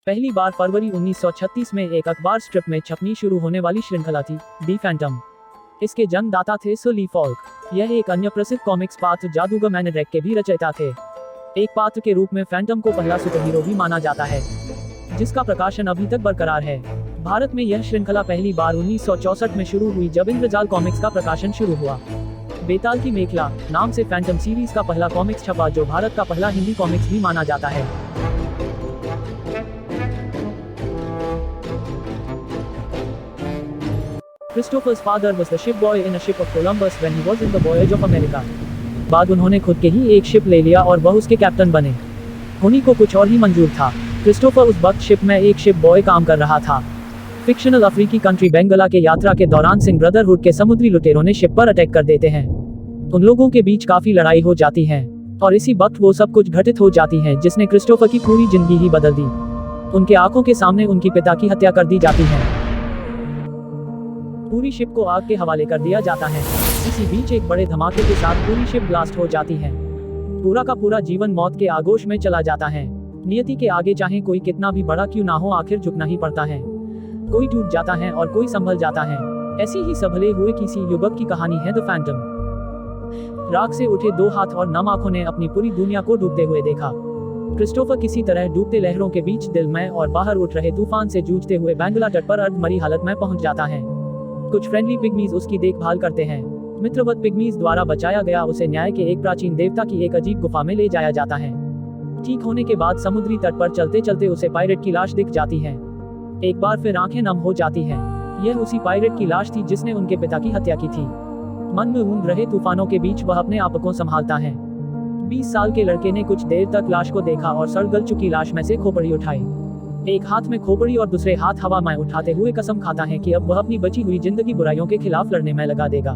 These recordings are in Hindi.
पहली बार फरवरी 1936 में एक अखबार स्ट्रिप में छपनी शुरू होने वाली श्रृंखला थी, दी फैंटम। इसके जन्मदाता थे सर ली फॉल्क। यह एक अन्य प्रसिद्ध कॉमिक्स पात्र जादूगर मैनेड्रैक के भी रचयिता थे। एक पात्र के रूप में फैंटम को पहला सुपरहीरो भी माना जाता है, जिसका प्रकाशन अभी तक बरकरार है। भारत में यह श्रृंखला पहली बार 1964 में शुरू हुई, जब इंद्रजाल कॉमिक्स का प्रकाशन शुरू हुआ। बेताल की मेखला नाम से फैंटम सीरीज का पहला कॉमिक्स छपा, जो भारत का पहला हिंदी कॉमिक्स भी माना जाता है। Christopher's father was the ship boy in a ship of Columbus when he was in the voyage of America. बाद उन्होंने खुद के ही एक शिप ले लिया और वह उसके कैप्टन बने। उन्हीं को कुछ और ही मंजूर था। क्रिस्टोफर उस वक्त शिप में एक शिप बॉय काम कर रहा था। फिक्शनल अफ्रीकी कंट्री बेंगला के यात्रा के दौरान सिंह ब्रदरहुड के समुद्री लुटेरों ने शिप पर अटैक कर देते हैं। उन लोगों के बीच काफी लड़ाई हो जाती है और इसी वक्त वो सब कुछ घटित हो जाती है, जिसने क्रिस्टोफर की पूरी जिंदगी ही बदल दी। उनके आंखों के सामने उनकी पिता की हत्या कर दी जाती है। पूरी शिप को आग के हवाले कर दिया जाता है। इसी बीच एक बड़े धमाके के साथ पूरी शिप ब्लास्ट हो जाती है। पूरा का पूरा जीवन मौत के आगोश में चला जाता है। नियति के आगे चाहे कोई कितना भी बड़ा क्यों ना हो, आखिर झुकना ही पड़ता है। कोई टूट जाता है और कोई संभल जाता है। ऐसी ही संभले हुए किसी युवक की कहानी है द फैंटम। राख से उठे दो हाथ और नम आंखों ने अपनी पूरी दुनिया को डूबते हुए देखा। क्रिस्टोफर किसी तरह डूबते लहरों के बीच दिल में और बाहर उठ रहे तूफान से जूझते हुए बेंगला तट पर अर्धमरी हालत में पहुंच जाता है। कुछ फ्रेंडली पिग्मीज उसकी देखभाल करते हैं। मित्रवत पिग्मीज द्वारा बचाया गया उसे न्याय के एक प्राचीन देवता की एक अजीब गुफा में ले जाया जाता है। ठीक होने के बाद समुद्री तट पर चलते चलते उसे पायरेट की लाश दिख जाती है। एक बार फिर आंखें नम हो जाती हैं। यह उसी पायरेट की लाश थी जिसने उनके पिता की हत्या की थी। मन में ऊंघ रहे तूफानों के बीच वह अपने आप को संभालता है। 20 साल के लड़के ने कुछ देर तक लाश को देखा और सड़ गल चुकी लाश में से खोपड़ी उठाई। एक हाथ में खोपड़ी और दूसरे हाथ हवा में उठाते हुए कसम खाता है कि अब वह अपनी बची हुई जिंदगी बुराइयों के खिलाफ लड़ने में लगा देगा।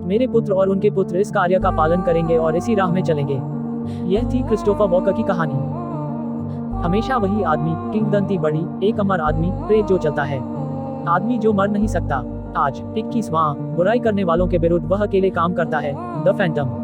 मेरे पुत्र और उनके पुत्र इस कार्य का पालन करेंगे और इसी राह में चलेंगे। यह थी क्रिस्टोफर वॉकर की कहानी। हमेशा वही आदमी, किंवदंती बड़ी, एक अमर आदमी, प्रेत जो चलता है, आदमी जो मर नहीं सकता। आज 21वां बुराई करने वालों के विरुद्ध वह अकेले काम करता है। The Phantom.